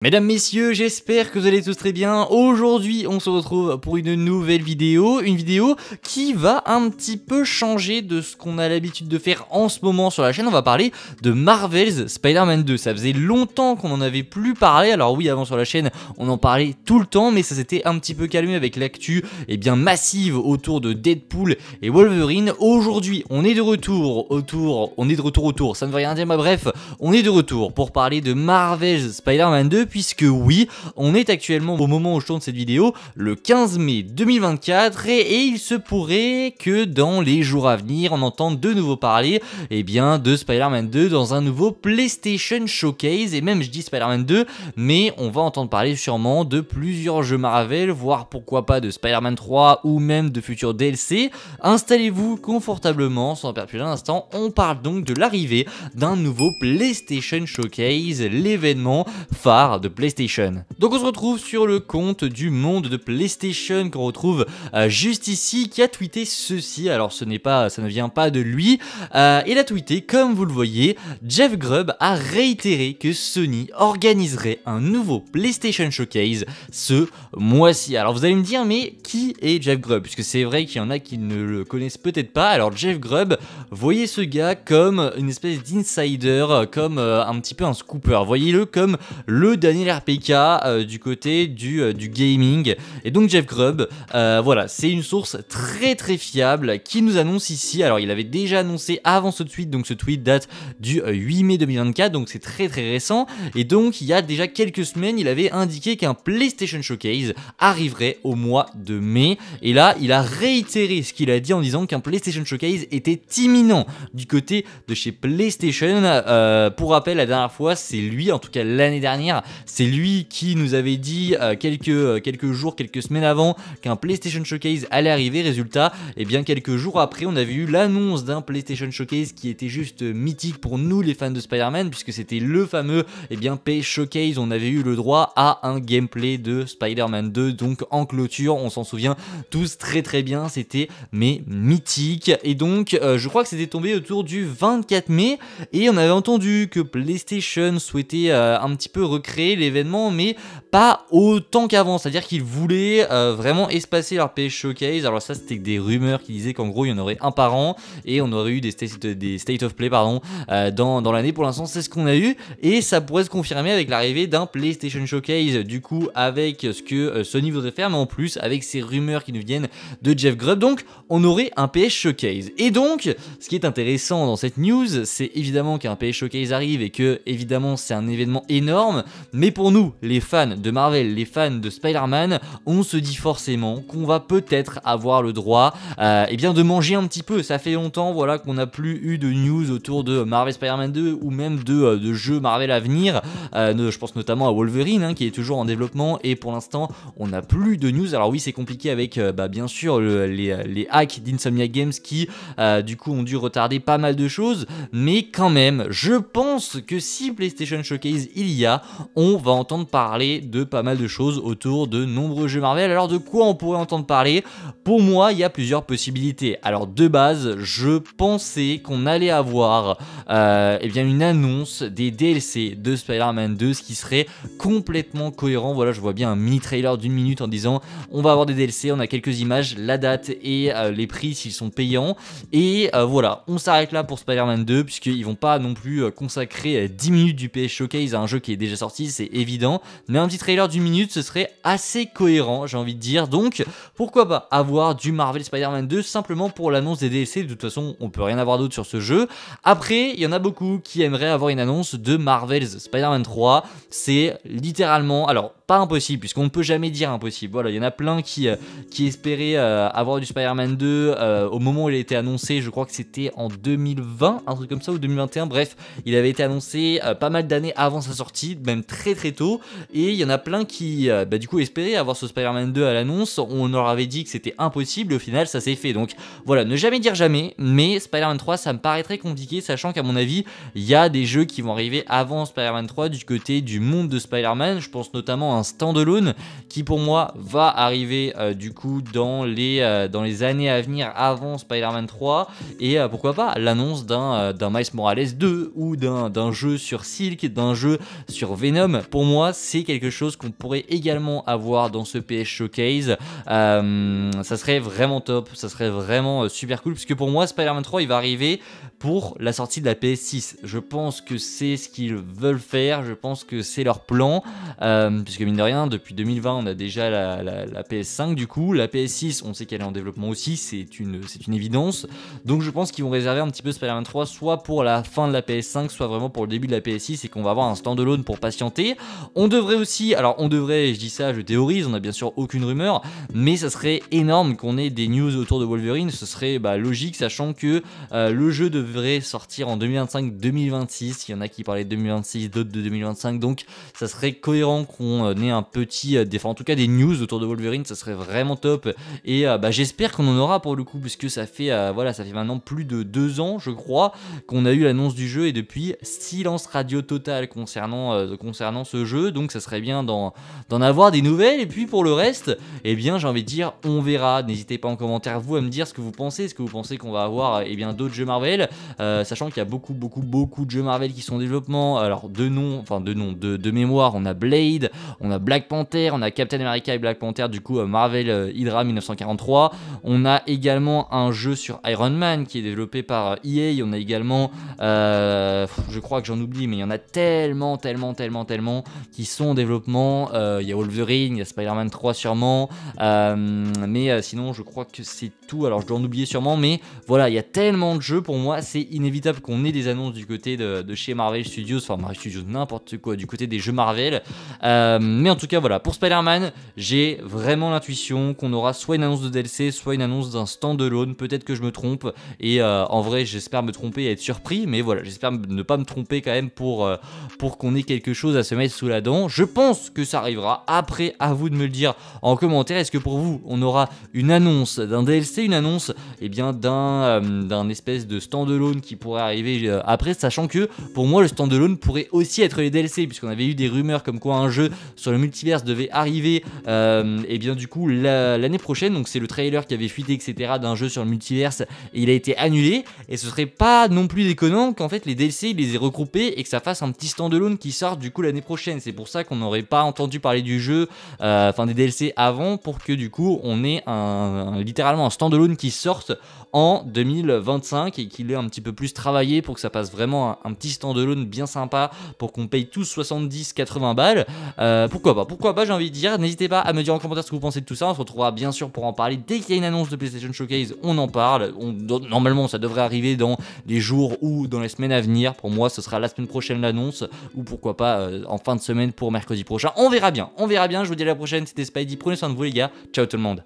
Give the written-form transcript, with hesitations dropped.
Mesdames, messieurs, j'espère que vous allez tous très bien. Aujourd'hui, on se retrouve pour une nouvelle vidéo. Une vidéo qui va un petit peu changer de ce qu'on a l'habitude de faire en ce moment sur la chaîne. On va parler de Marvel's Spider-Man 2. Ça faisait longtemps qu'on n'en avait plus parlé. Alors oui, avant sur la chaîne, on en parlait tout le temps, mais ça s'était un petit peu calmé avec l'actu massive autour de Deadpool et Wolverine. Aujourd'hui, on est de retour autour. Ça ne veut rien dire, mais bref, on est de retour pour parler de Marvel's Spider-Man 2. Puisque oui, on est actuellement au moment où je tourne cette vidéo, le 15 mai 2024 et il se pourrait que dans les jours à venir, on entende de nouveau parler de Spider-Man 2 dans un nouveau PlayStation Showcase. Et même je dis Spider-Man 2, mais on va entendre parler sûrement de plusieurs jeux Marvel, voire pourquoi pas de Spider-Man 3 ou même de futurs DLC. Installez-vous confortablement, sans perdre plus d'un instant, on parle donc de l'arrivée d'un nouveau PlayStation Showcase, l'événement phare de PlayStation. Donc on se retrouve sur le compte du monde de PlayStation qu'on retrouve juste ici, qui a tweeté ceci. Alors ça ne vient pas de lui. Il a tweeté, comme vous le voyez, Jeff Grubb a réitéré que Sony organiserait un nouveau PlayStation Showcase ce mois-ci. Alors vous allez me dire, mais qui est Jeff Grubb? Puisque c'est vrai qu'il y en a qui ne le connaissent peut-être pas. Alors Jeff Grubb, voyez ce gars comme une espèce d'insider, comme un petit peu un scooper. Voyez-le comme le Daniel RPK du côté du gaming. Et donc Jeff Grubb, voilà, c'est une source très fiable qui nous annonce ici. Alors il avait déjà annoncé avant ce tweet, donc ce tweet date du 8 mai 2024, donc c'est très récent. Et donc il y a déjà quelques semaines, il avait indiqué qu'un PlayStation Showcase arriverait au mois de mai. Et là, il a réitéré ce qu'il a dit en disant qu'un PlayStation Showcase était imminent du côté de chez PlayStation. Pour rappel, la dernière fois, c'est lui, en tout cas l'année dernière, c'est lui qui nous avait dit quelques jours, quelques semaines avant qu'un PlayStation Showcase allait arriver. Résultat, quelques jours après, on avait eu l'annonce d'un PlayStation Showcase qui était juste mythique pour nous les fans de Spider-Man, puisque c'était le fameux PS Showcase. On avait eu le droit à un gameplay de Spider-Man 2, donc en clôture, on s'en souvient tous très bien, c'était mythique. Et donc je crois que c'était tombé autour du 24 mai et on avait entendu que PlayStation souhaitait un petit peu recréer l'événement, mais pas autant qu'avant, c'est-à-dire qu'ils voulaient vraiment espacer leur PS Showcase. Alors ça, c'était des rumeurs qui disaient qu'en gros il y en aurait un par an et on aurait eu des State of Play dans l'année. Pour l'instant, c'est ce qu'on a eu et ça pourrait se confirmer avec l'arrivée d'un PlayStation Showcase, du coup avec ce que Sony voudrait faire, mais en plus avec ces rumeurs qui nous viennent de Jeff Grubb. Donc on aurait un PS Showcase. Et donc ce qui est intéressant dans cette news, c'est évidemment qu'un PS Showcase arrive et que évidemment c'est un événement énorme, mais pour nous les fans de Marvel, les fans de Spider-Man, on se dit forcément qu'on va peut-être avoir le droit de manger un petit peu. Ça fait longtemps, voilà, qu'on n'a plus eu de news autour de Marvel Spider-Man 2 ou même de jeux Marvel à venir. Je pense notamment à Wolverine qui est toujours en développement et pour l'instant on n'a plus de news. Alors oui, c'est compliqué avec bien sûr les hacks d'Insomniac Games qui du coup ont dû retarder pas mal de choses, mais quand même je pense que si PlayStation Showcase il y a, on va entendre parler de pas mal de choses autour de nombreux jeux Marvel. Alors de quoi on pourrait entendre parler? Pour moi, il y a plusieurs possibilités. Alors de base, je pensais qu'on allait avoir une annonce des DLC de Spider-Man 2, ce qui serait complètement cohérent. Voilà, je vois bien un mini trailer d'une minute en disant on va avoir des DLC, on a quelques images, la date et les prix s'ils sont payants. Et voilà, on s'arrête là pour Spider-Man 2 puisqu'ils vont pas non plus consacrer 10 minutes du PS Showcase à un jeu qui est déjà sorti, c'est évident. Mais un petit trailer d'une minute, ce serait assez cohérent, j'ai envie de dire. Donc pourquoi pas avoir du Marvel Spider-Man 2 simplement pour l'annonce des DLC. De toute façon, on peut rien avoir d'autre sur ce jeu. Après, il y en a beaucoup qui aimeraient avoir une annonce de Marvel's Spider-Man 3. C'est littéralement, alors pas impossible puisqu'on ne peut jamais dire impossible. Voilà, il y en a plein qui espéraient avoir du Spider-Man 2 au moment où il a été annoncé. Je crois que c'était en 2020, un truc comme ça, ou 2021. Bref, il avait été annoncé pas mal d'années avant sa sortie, même très tôt. Et il y en a plein qui du coup espéraient avoir ce Spider-Man 2 à l'annonce. On leur avait dit que c'était impossible, au final ça s'est fait. Donc voilà, ne jamais dire jamais, mais Spider-Man 3 ça me paraît très compliqué, sachant qu'à mon avis il y a des jeux qui vont arriver avant Spider-Man 3 du côté du monde de Spider-Man. Je pense notamment à un standalone qui pour moi va arriver du coup dans les années à venir avant Spider-Man 3 et pourquoi pas l'annonce d'un Miles Morales 2 ou d'un jeu sur Silk, d'un jeu sur Venom. Pour moi c'est quelque chose qu'on pourrait également avoir dans ce PS Showcase. Ça serait vraiment top, ça serait vraiment super cool, puisque pour moi Spider-Man 3 il va arriver pour la sortie de la PS6. Je pense que c'est ce qu'ils veulent faire, je pense que c'est leur plan, puisque mine de rien depuis 2020 on a déjà la PS5 du coup, la PS6 on sait qu'elle est en développement aussi, c'est une évidence, donc je pense qu'ils vont réserver un petit peu Spider-Man 3 soit pour la fin de la PS5, soit vraiment pour le début de la PS6 et qu'on va avoir un standalone pour patienter. On devrait aussi, alors on devrait, je dis ça, je théorise, on n'a bien sûr aucune rumeur, mais ça serait énorme qu'on ait des news autour de Wolverine, ce serait logique sachant que le jeu devrait sortir en 2025-2026, il y en a qui parlaient de 2026, d'autres de 2025, donc ça serait cohérent qu'on ait un petit, en tout cas des news autour de Wolverine, ça serait vraiment top et j'espère qu'on en aura pour le coup, puisque ça fait ça fait maintenant plus de 2 ans je crois qu'on a eu l'annonce du jeu et depuis silence radio total concernant ce jeu, donc ça serait bien d'en avoir des nouvelles. Et puis pour le reste, eh bien j'ai envie de dire on verra, n'hésitez pas en commentaire vous à me dire ce que vous pensez, est-ce que vous pensez qu'on va avoir d'autres jeux Marvel, sachant qu'il y a beaucoup de jeux Marvel qui sont en développement. Alors de mémoire, on a Blade, on a Black Panther, on a Captain America et Black Panther, du coup Marvel Hydra 1943, on a également un jeu sur Iron Man qui est développé par EA, on a également je crois que j'en oublie mais il y en a tellement qui sont en développement, il y a Wolverine, il y a Spider-Man 3 sûrement, mais sinon je crois que c'est tout, alors je dois en oublier sûrement, mais voilà, il y a tellement de jeux, pour moi c'est inévitable qu'on ait des annonces du côté de chez Marvel Studios, enfin Marvel Studios n'importe quoi, du côté des jeux Marvel, mais en tout cas voilà, pour Spider-Man j'ai vraiment l'intuition qu'on aura soit une annonce de DLC, soit une annonce d'un standalone, peut-être que je me trompe, et en vrai j'espère me tromper et être surpris, mais voilà, j'espère ne pas me tromper quand même pour qu'on ait quelque chose à se mettre sous la dent. Je pense que ça arrivera, après à vous de me le dire en commentaire, est-ce que pour vous on aura une annonce d'un DLC, une annonce d'un espèce de standalone qui pourrait arriver après, sachant que pour moi le standalone pourrait aussi être les DLC, puisqu'on avait eu des rumeurs comme quoi un jeu sur le multiverse devait arriver du coup l'année prochaine, donc c'est le trailer qui avait fuité etc d'un jeu sur le multiverse et il a été annulé, et ce serait pas non plus déconnant qu'en fait les DLC ils les aient regroupés et que ça fasse un petit standalone qui sorte du coup l'année prochaine. C'est pour ça qu'on n'aurait pas entendu parler du jeu, des DLC avant, pour que du coup on ait littéralement un standalone qui sorte en 2025 et qu'il ait un petit peu plus travaillé pour que ça passe vraiment un petit standalone bien sympa pour qu'on paye tous 70-80 balles. Pourquoi pas, j'ai envie de dire. N'hésitez pas à me dire en commentaire ce que vous pensez de tout ça. On se retrouvera bien sûr pour en parler dès qu'il y a une annonce de PlayStation Showcase, on en parle. Normalement ça devrait arriver dans les jours ou dans les semaines à venir. Pour moi ce sera la semaine prochaine l'annonce, ou pourquoi pas en fin de semaine pour mercredi prochain. On verra bien, je vous dis à la prochaine, c'était Spidey, prenez soin de vous les gars, ciao tout le monde.